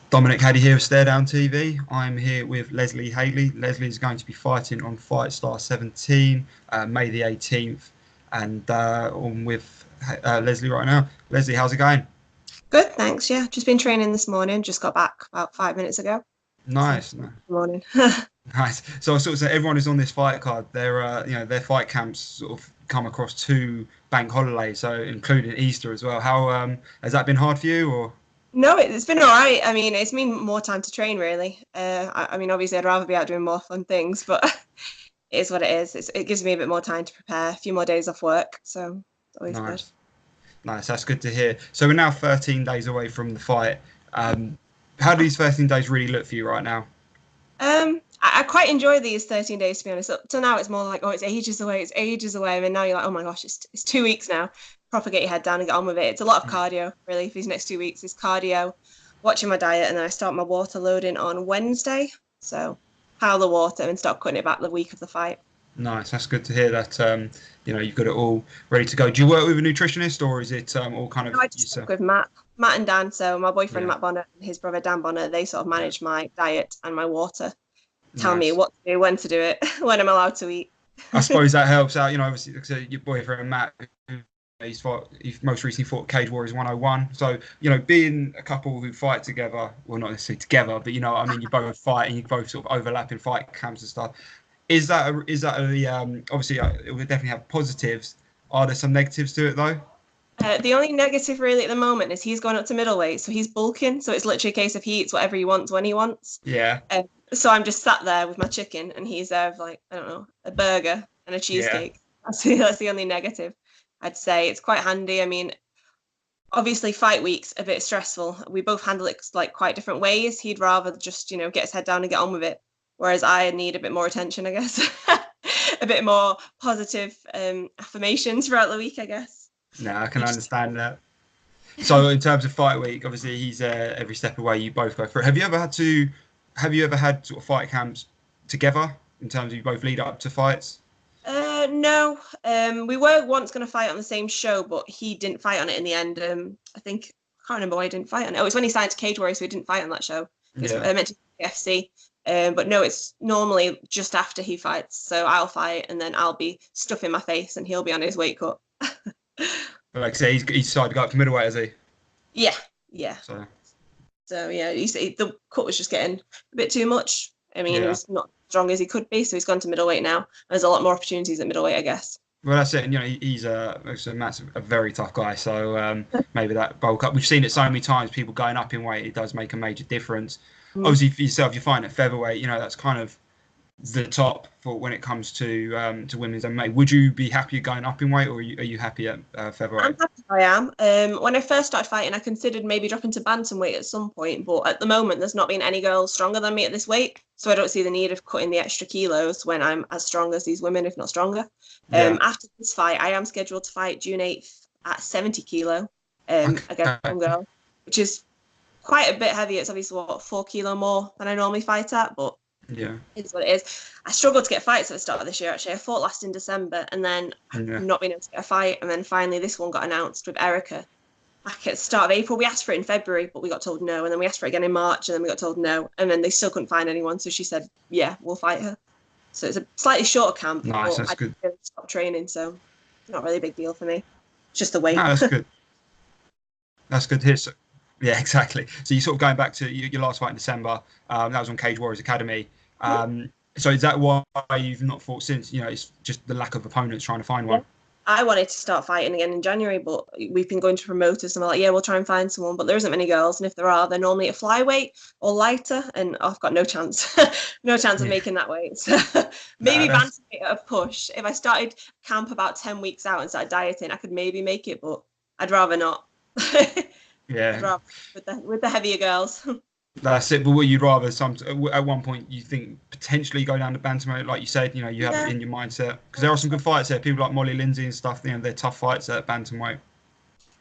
Dominic Haddy here with Stare Down TV. I'm here with Lesley Hailey. Lesley is going to be fighting on Fightstar 17, May the 18th, and on with Lesley right now. Lesley, how's it going? Good, thanks. Yeah, just been training this morning. Just got back about 5 minutes ago. So, Nice, good morning. nice. So I sort of say everyone who's on this fight card, their fight camps sort of come across two bank holidays, so including Easter as well. How has that been hard for you, or? No, it's been all right. I mean, it's been more time to train, really. I mean, obviously, I'd rather be out doing more fun things, but it is what it is. It gives me a bit more time to prepare, a few more days off work, so it's always good. Nice. Nice, that's good to hear. So we're now 13 days away from the fight. How do these 13 days really look for you right now? I quite enjoy these 13 days, to be honest. Up till now, it's more like, oh, it's ages away, it's ages away. I mean, now you're like, oh my gosh, it's 2 weeks now. Proper get your head down and get on with it. It's a lot of cardio, really, for these next 2 weeks. It's cardio, watching my diet, and then I start my water loading on Wednesday. So pile the water and start cutting it back the week of the fight. Nice, that's good to hear that you've got it all ready to go. Do you work with a nutritionist or is it all kind of No, I just yourself? work with Matt and Dan. So my boyfriend Yeah, Matt Bonner and his brother Dan Bonner, they sort of yeah, manage my diet and my water, tell me nice. what to do, when to do it, when I'm allowed to eat. I suppose that helps out. Obviously, like I said, your boyfriend Matt, he's most recently fought Cage Warriors 101. So, being a couple who fight together, well, not necessarily together, but what I mean, you both fight and you both sort of overlap in fight camps and stuff. Obviously it would definitely have positives. Are there some negatives to it though? The only negative really at the moment is he's going up to middleweight, so he's bulking. So it's literally a case of he eats whatever he wants when he wants. Yeah, So I'm just sat there with my chicken, and he's there with, like, I don't know, a burger and a yeah, cheesecake. That's the only negative. I'd say it's quite handy. I mean, obviously fight week's a bit stressful. We both handle it like quite different ways. He'd rather just get his head down and get on with it, whereas I need a bit more attention, I guess. A bit more positive affirmations throughout the week, I guess. no, I can understand that. So in terms of fight week, obviously he's every step away. You both go through. Have you ever had sort of fight camps together in terms of you both lead up to fights? No. We were once going to fight on the same show, but he didn't fight on it in the end. I can't remember why he didn't fight on it. Oh, it was when he signed to Cage Warriors, so he didn't fight on that show. It was Yeah, meant to be FC. But no, it's normally just after he fights. So I'll fight, and then I'll be stuffing my face, and he'll be on his weight cut. but like I say, he's decided to go up to middleweight, has he? Yeah, yeah. So So yeah, the cut was just getting a bit too much. I mean, he yeah. was not as strong as he could be, so he's gone to middleweight now. There's a lot more opportunities at middleweight, I guess. Well, that's it. And he's Matt's a very tough guy. So maybe that bulk up. We've seen it so many times. People going up in weight, it does make a major difference. Mm. Obviously, for yourself, you're fighting at featherweight. That's kind of the top for when it comes to women's MMA. Would you be happier going up in weight, or are you happy at I'm featherweight? happy I am. When I first started fighting, I considered maybe dropping to bantamweight at some point, but at the moment, there's not been any girls stronger than me at this weight, so I don't see the need of cutting the extra kilos when I'm as strong as these women, if not stronger. Yeah. After this fight, I am scheduled to fight June 8th at 70 kilo against Okay. some girl, which is quite a bit heavy. It's obviously 4 kilo more than I normally fight at, but Yeah. it's what it is. I struggled to get fights at the start of this year, actually. I fought last in December, and then Yeah. not being able to get a fight, and then finally this one got announced with Erika back at the start of April. We asked for it in February, but we got told no, and then we asked for it again in March, and then we got told no, and then they still couldn't find anyone, so she said, yeah, we'll fight her. So it's a slightly shorter camp, Nice. but That's I good. didn't really stop training, so it's not really a big deal for me. It's just the weight. No, that's good. That's good to hear. So, yeah, exactly. So you're sort of going back to your last fight in December. That was on Cage Warriors Academy. So is that why you've not fought since? It's just the lack of opponents trying to find Yeah. one. I wanted to start fighting again in January, but we've been going to promoters and we're like, yeah, we'll try and find someone. But there isn't many girls. And if there are, they're normally at flyweight or lighter. And I've got no chance, no chance of Yeah. making that weight. So No, maybe bantamweight at a push. If I started camp about 10 weeks out and started dieting, I could maybe make it, but I'd rather not. I'd yeah, rather with the heavier girls. that's it. But would you rather at one point you think potentially go down to bantamweight, like you said, you have it Yeah. in your mindset because there are some good fights there. People like Molly Lindsay and stuff. They're tough fights at bantamweight.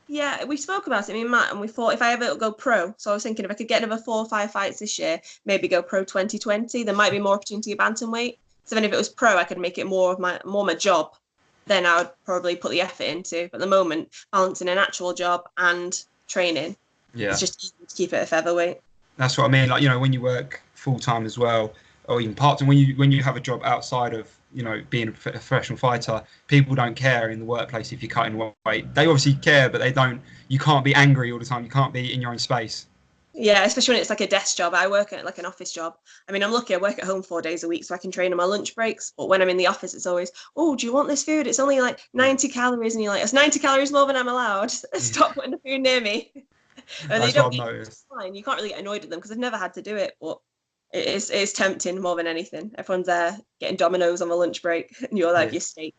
Yeah, we spoke about it, me and Matt, and we thought if I ever go pro, so I was thinking if I could get another 4 or 5 fights this year, maybe go pro 2020, there might be more opportunity at bantamweight. So then if it was pro, I could make it more my job. Then I would probably put the effort into. But at the moment, balancing an actual job and training, Yeah. it's just easy to keep it at featherweight. That's what I mean. Like, you know, when you work full time as well, or even part time, when you have a job outside of, you know, being a professional fighter, people don't care in the workplace if you're cutting weight. They obviously care, but they don't. You can't be angry all the time. You can't be in your own space. Yeah, especially when it's like a desk job. I work at like an office job. I mean, I'm lucky I work at home 4 days a week, so I can train on my lunch breaks. But when I'm in the office, it's always, oh, do you want this food? It's only like 90 calories. And you're like, it's 90 calories more than I'm allowed. Stop putting the food near me. And they That's what don't I've eat, noticed. fine. You can't really get annoyed at them because I've never had to do it. But it's tempting more than anything. Everyone's there getting Dominoes on the lunch break, and you're like, Yeah. your steak.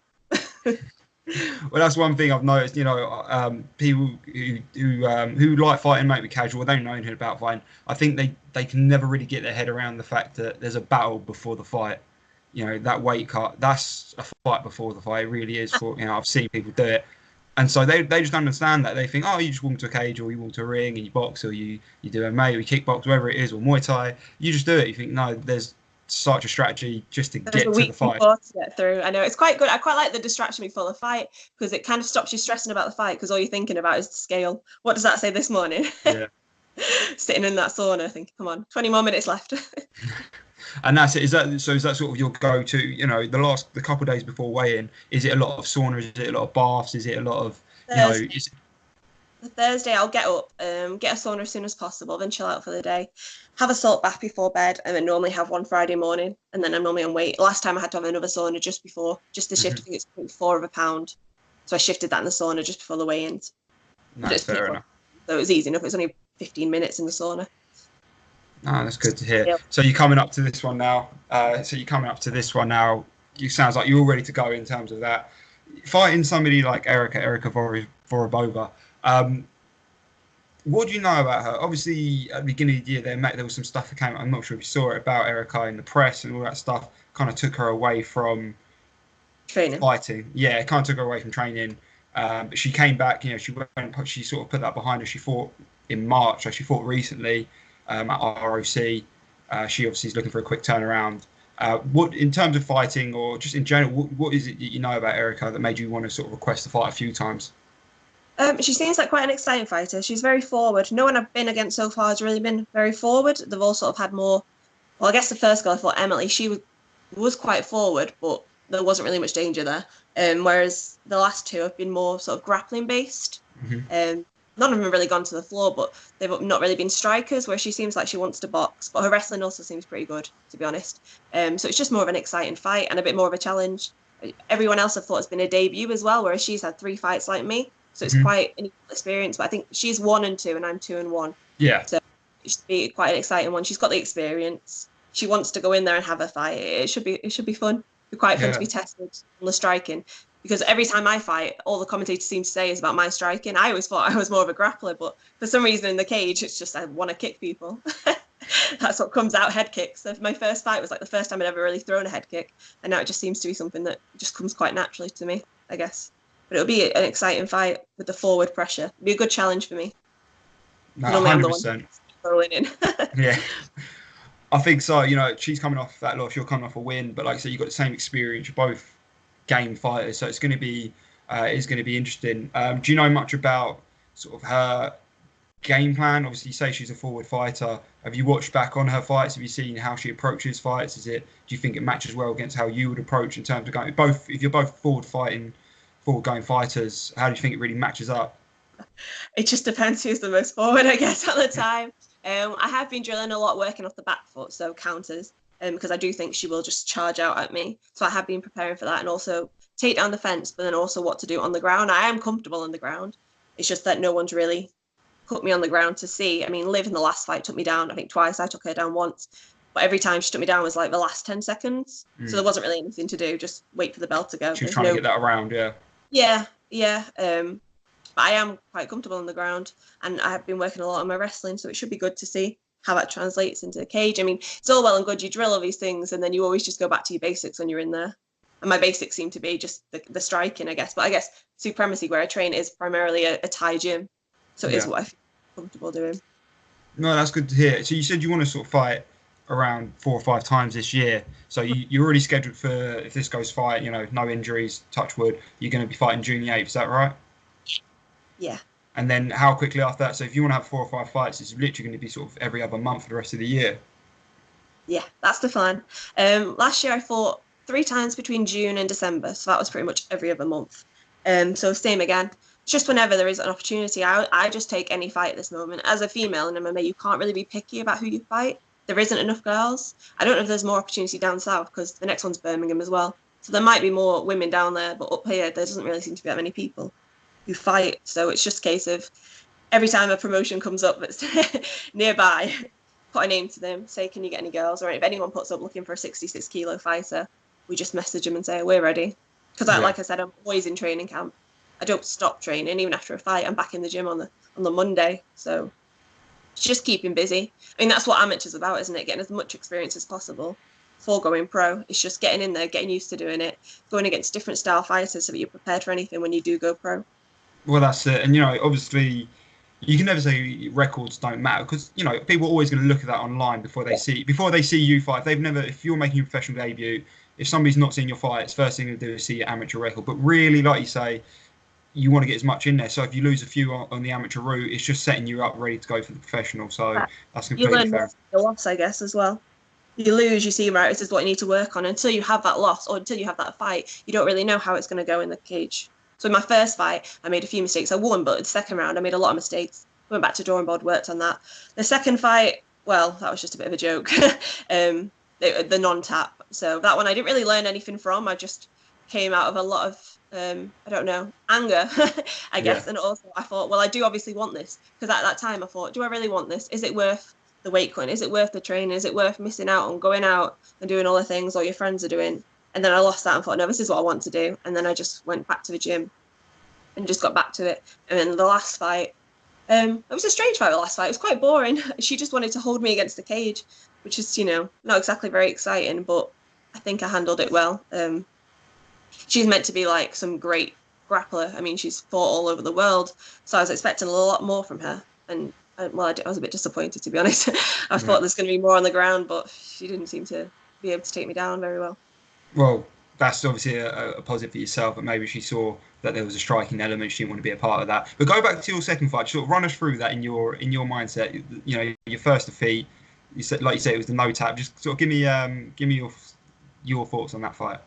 Well, that's one thing I've noticed. You know, people who like fighting, maybe casual, they don't know anything about fighting. I think they can never really get their head around the fact that there's a battle before the fight. You know, that weight cut, that's a fight before the fight. It really is. For, you know, I've seen people do it, and so they just don't understand that. They think, oh, you just walk into a cage, or you walk to a ring and you box, or you do MMA, or you kickbox, whatever it is, or Muay Thai. You just do it. You think, no, there's such a strategy just to There's get a to the week fight. before to get through. I know it's quite good. I quite like the distraction before the fight because it kind of stops you stressing about the fight because all you're thinking about is the scale. What does that say this morning? Yeah. Sitting in that sauna, thinking, come on, 20 more minutes left. And that's it. Is that so? Is that sort of your go-to? You know, the couple of days before weigh-in, is it a lot of sauna? Is it a lot of baths? Is it a lot of, you know? Thursday, I'll get up, get a sauna as soon as possible, then chill out for the day, have a salt bath before bed, and then normally have one Friday morning, and then I'm normally on weight. Last time I had to have another sauna just before, just to shift. I think it's 0.4 of a pound, so I shifted that in the sauna just before the weigh-ins. No, fair enough. So it was easy enough. It was only 15 minutes in the sauna. No, that's good to hear. Yep. So you're coming up to this one now. You sounds like you're all ready to go in terms of that. Fighting somebody like Erika Vorobova. What do you know about her? Obviously, at the beginning of the year, there was some stuff that came out. I'm not sure if you saw it about Erika in the press and all that stuff. Kind of took her away from Training. fighting. Yeah, it kind of took her away from training. But she came back. You know, she sort of put that behind her. She fought in March. So she fought recently at ROC. She obviously is looking for a quick turnaround. What, in terms of fighting or just in general, what is it that you know about Erika that made you want to sort of request the fight a few times? She seems like quite an exciting fighter. She's very forward. No one I've been against so far has really been very forward. They've all sort of had more. Well, I guess the first girl I fought, Emily, she was quite forward, but there wasn't really much danger there. Whereas the last two have been more sort of grappling based. Mm-hmm. None of them have really gone to the floor, but they've not really been strikers, where she seems like she wants to box. But her wrestling also seems pretty good, to be honest. So it's just more of an exciting fight and a bit more of a challenge. Everyone else I've thought has been a debut as well, whereas she's had 3 fights like me. So it's quite an equal experience. But I think she's 1-2 and I'm 2-1. Yeah. So it should be quite an exciting one. She's got the experience. She wants to go in there and have a fight. It should be fun. It'd be quite fun to be tested on the striking. Because every time I fight, all the commentators seem to say is about my striking. I always thought I was more of a grappler, but for some reason in the cage, it's just I want to kick people. That's what comes out, head kicks. So my first fight was like the first time I'd ever really thrown a head kick. And now it just seems to be something that just comes quite naturally to me, I guess. But it'll be an exciting fight with the forward pressure. It'll be a good challenge for me. No, 100%. Throwing in. Yeah. I think so. You know, she's coming off that loss, you're coming off a win, but like I said, you've got the same experience. You're both game fighters, so it's going to be interesting. Do you know much about sort of her game plan? Obviously, you say she's a forward fighter. Have you watched back on her fights? Have you seen how she approaches fights? Do you think it matches well against how you would approach in terms of going both? If you're both forward going fighters, how do you think it really matches up? It just depends who's the most forward, I guess, at the time. I have been drilling a lot working off the back foot, so counters, because I do think she will just charge out at me. So I have been preparing for that, and also take down the fence, but then also what to do on the ground. I am comfortable on the ground. It's just that no one's really put me on the ground to see. I mean, Liv in the last fight took me down, I think twice. I took her down once. But every time she took me down was like the last 10 seconds. So there wasn't really anything to do, just wait for the bell to go. She was trying to get that around, yeah. Yeah. But I am quite comfortable on the ground, and I have been working a lot on my wrestling, so it should be good to see how that translates into the cage. I mean, it's all well and good, you drill all these things, and then you always just go back to your basics when you're in there. And my basics seem to be just the striking, I guess. But I guess Supremacy, where I train, is primarily a Thai gym. So it is what I feel comfortable doing. No, that's good to hear. So you said you want to sort of fight around 4 or 5 times this year. So you're already scheduled for, if this goes no injuries, touch wood, you're going to be fighting June 8th, is that right? Yeah. And then how quickly after that? So if you want to have 4 or 5 fights, it's literally going to be sort of every other month for the rest of the year. Yeah, that's the plan. Last year I fought 3 times between June and December, so that was pretty much every other month. So same again. It's just whenever there is an opportunity, I just take any fight at this moment. As a female in MMA, you can't really be picky about who you fight. There isn't enough girls. I don't know if there's more opportunity down south because the next one's Birmingham as well. So there might be more women down there, but up here there doesn't really seem to be that many people who fight. So it's just a case of every time a promotion comes up that's nearby, put a name to them, say, can you get any girls? Or if anyone puts up looking for a 66 kilo fighter, we just message them and say, we're ready. Because like I said, I'm always in training camp. I don't stop training. Even after a fight, I'm back in the gym on the Monday. So it's just keeping busy. I mean, that's what amateur's about, isn't it? Getting as much experience as possible before going pro. It's just getting in there, getting used to doing it, going against different style fighters so that you're prepared for anything when you do go pro. Well, that's it. And, you know, obviously, you can never say records don't matter because, you know, people are always going to look at that online before they see you fight. If you're making your professional debut, if somebody's not seen your fights, first thing to do is see your amateur record. But really, like you say, you want to get as much in there. So if you lose a few on the amateur route, it's just setting you up ready to go for the professional. So that's completely fair. You learn loss, I guess, as well. You lose, you see, right, this is what you need to work on. Until you have that loss or until you have that fight, you don't really know how it's going to go in the cage. So in my first fight, I made a few mistakes. I won, but in the second round, I made a lot of mistakes. Went back to drawing board, worked on that. The second fight, well, that was just a bit of a joke. The non-tap. So that one I didn't really learn anything from. I just came out of a lot of I don't know, anger, I guess. Yeah. And also I thought, well, I do obviously want this. Because at that time I thought, do I really want this? Is it worth the weight cutting? Is it worth the training? Is it worth missing out on going out and doing all the things all your friends are doing? And then I lost that and thought, no, this is what I want to do. And then I just went back to the gym and just got back to it. And then the last fight, it was a strange fight, the last fight. It was quite boring. She just wanted to hold me against the cage, which is, you know, not exactly very exciting, but I think I handled it well. She's meant to be like some great grappler. I mean, she's fought all over the world, so I was expecting a lot more from her. And well, I was a bit disappointed, to be honest. I thought there's going to be more on the ground, but she didn't seem to be able to take me down very well. Well, that's obviously a positive for yourself, but maybe she saw that there was a striking element. She didn't want to be a part of that. But go back to your second fight. Sort of run us through that in your mindset. You know, your first defeat. You said, like you said, it was the no tap. Just sort of give me your thoughts on that fight.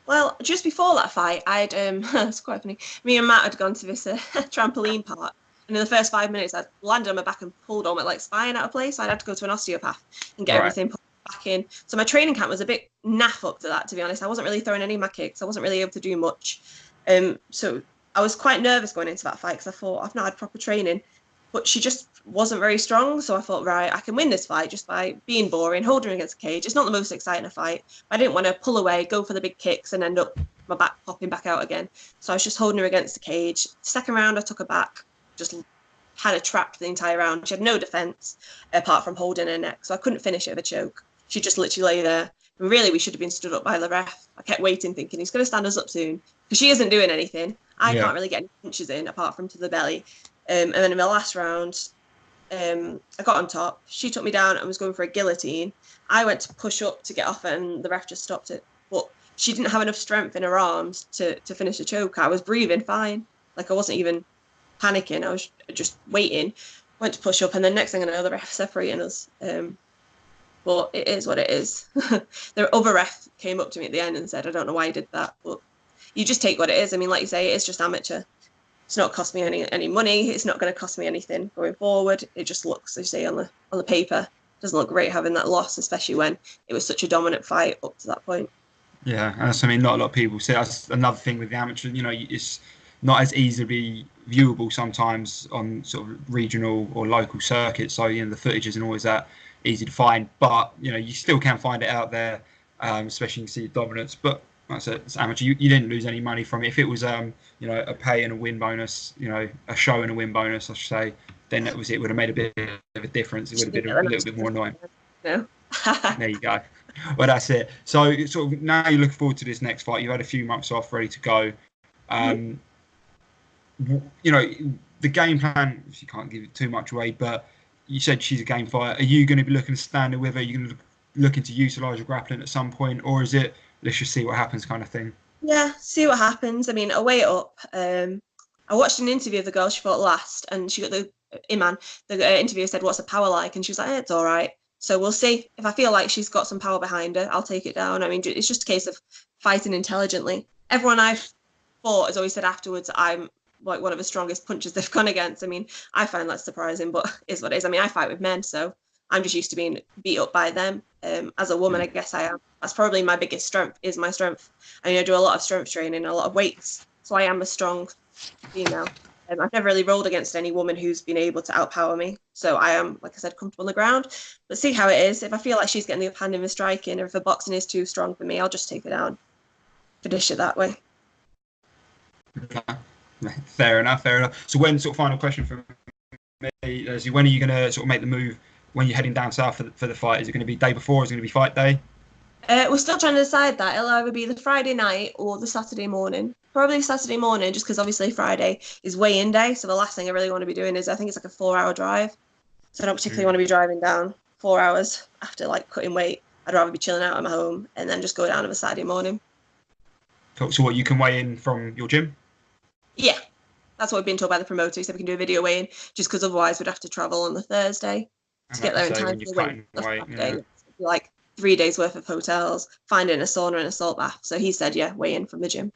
Well, just before that fight, I'd it's quite funny. Me and Matt had gone to this trampoline park, and in the first 5 minutes, I'd landed on my back and pulled all my like spine out of place. So I'd had to go to an osteopath and get everything put back in. So my training camp was a bit naff up to that, to be honest. I wasn't really throwing any of my kicks. I wasn't really able to do much. So I was quite nervous going into that fight because I thought I've not had proper training. But she just wasn't very strong, so I thought, right, I can win this fight just by being boring, holding her against the cage. It's not the most exciting fight. I didn't want to pull away, go for the big kicks, and end up my back popping back out again. So I was just holding her against the cage. Second round, I took her back, just had her trapped the entire round. She had no defence apart from holding her neck, so I couldn't finish it with a choke. She just literally lay there. And really, we should have been stood up by the ref. I kept waiting, thinking he's going to stand us up soon, because she isn't doing anything. I can't really get any punches in apart from to the belly. And then in my last round, I got on top. She took me down and was going for a guillotine. I went to push up to get off it, and the ref just stopped it. But she didn't have enough strength in her arms to finish the choke. I was breathing fine. Like, I wasn't even panicking. I was just waiting. Went to push up, and then next thing I know, the ref separating us. But it is what it is. The other ref came up to me at the end and said, I don't know why you did that. But you just take what it is. I mean, like you say, it's just amateur. It's not cost me any money. It's not going to cost me anything going forward. It just looks, as you say, on the paper, doesn't look great having that loss, especially when it was such a dominant fight up to that point. Yeah, and that's, I mean, not a lot of people say that's another thing with the amateur. You know, it's not as easily viewable sometimes on sort of regional or local circuits. So, you know, the footage isn't always that easy to find, but, you know, you still can find it out there, especially you can see the dominance. But that's it. It's amateur. You didn't lose any money from it. If it was, you know, a pay and a win bonus, you know, a show and a win bonus, I should say, then that was it. Would have made a bit of a difference. It would have been a little bit more annoying. No. There you go. Well, that's it. So, sort of now you're looking forward to this next fight. You've had a few months off, ready to go. You know, the game plan. You can't give it too much away, but you said she's a game fighter. Are you going to be looking to stand her with her? Are you going to be looking to utilise your grappling at some point, or is it let's just see what happens kind of thing? Yeah, see what happens. I mean, I'll weigh it up. I watched an interview of the girl she fought last, and she got the Iman. The interviewer said, "What's the power like?" And she was like, "It's all right." So we'll see. If I feel like she's got some power behind her, I'll take it down. I mean, it's just a case of fighting intelligently. Everyone I've fought has always said afterwards, I'm like one of the strongest punchers they've gone against. I mean, I find that surprising, but is what it is. I mean, I fight with men, so I'm just used to being beat up by them. As a woman, I guess I am. That's probably my biggest strength, is my strength. I mean, I do a lot of strength training, a lot of weights, so I am a strong female. I've never really rolled against any woman who's been able to outpower me. So I am, like I said, comfortable on the ground. But see how it is. If I feel like she's getting the upper hand in the striking, or if the boxing is too strong for me, I'll just take her down. Finish it that way. Fair enough, fair enough. So when, sort of final question for me, Lesley, when are you going to sort of make the move when you're heading down south for the fight? Is it going to be day before? Is it going to be fight day? We're still trying to decide that. It'll either be the Friday night or the Saturday morning. Probably Saturday morning, just because obviously Friday is weigh-in day. So the last thing I really want to be doing is, I think it's like a 4-hour drive. So I don't particularly want to be driving down 4 hours after like cutting weight. I'd rather be chilling out at my home and then just go down on a Saturday morning. Cool. So what, you can weigh in from your gym? Yeah, that's what we've been told by the promoter. He said we can do a video weigh-in, just because otherwise we'd have to travel on the Thursday to get there in time for the weigh-in. Like 3 days worth of hotels, finding a sauna and a salt bath. So he said, yeah, weigh in from the gym.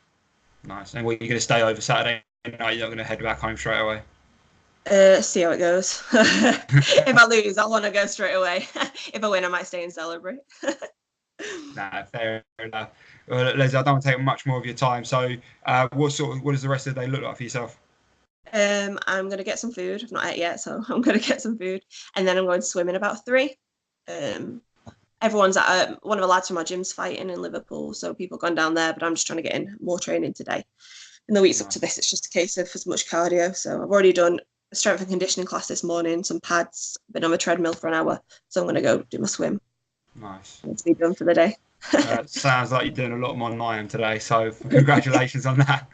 Nice. And what, you're going to stay over Saturday night? You're not going to head back home straight away? See how it goes. If I lose, I'll want to go straight away. If I win, I might stay and celebrate. Nah, fair enough. Well, Lesley, I don't want to take much more of your time. So, what does the rest of the day look like for yourself? I'm going to get some food. I've not ate yet, so I'm going to get some food. And then I'm going to swim in about 3. Everyone's at one of the lads from our gym's fighting in Liverpool, so people have gone down there, but I'm just trying to get in more training today. In the weeks up to this, it's just a case of as much cardio. So I've already done a strength and conditioning class this morning, some pads, been on the treadmill for an hour, so I'm going to go do my swim. Nice. To be done for the day. Sounds like you're doing a lot more than I am today, so congratulations on that.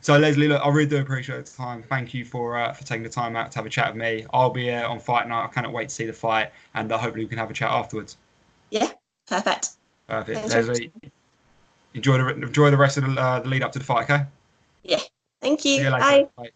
So Lesley, look, I really do appreciate the time. Thank you for taking the time out to have a chat with me. I'll be on fight night. I cannot wait to see the fight, and hopefully we can have a chat afterwards. Yeah, perfect. Perfect. Lesley, enjoy the rest of the lead up to the fight, okay? Yeah. Thank you. See you later. Bye. Bye.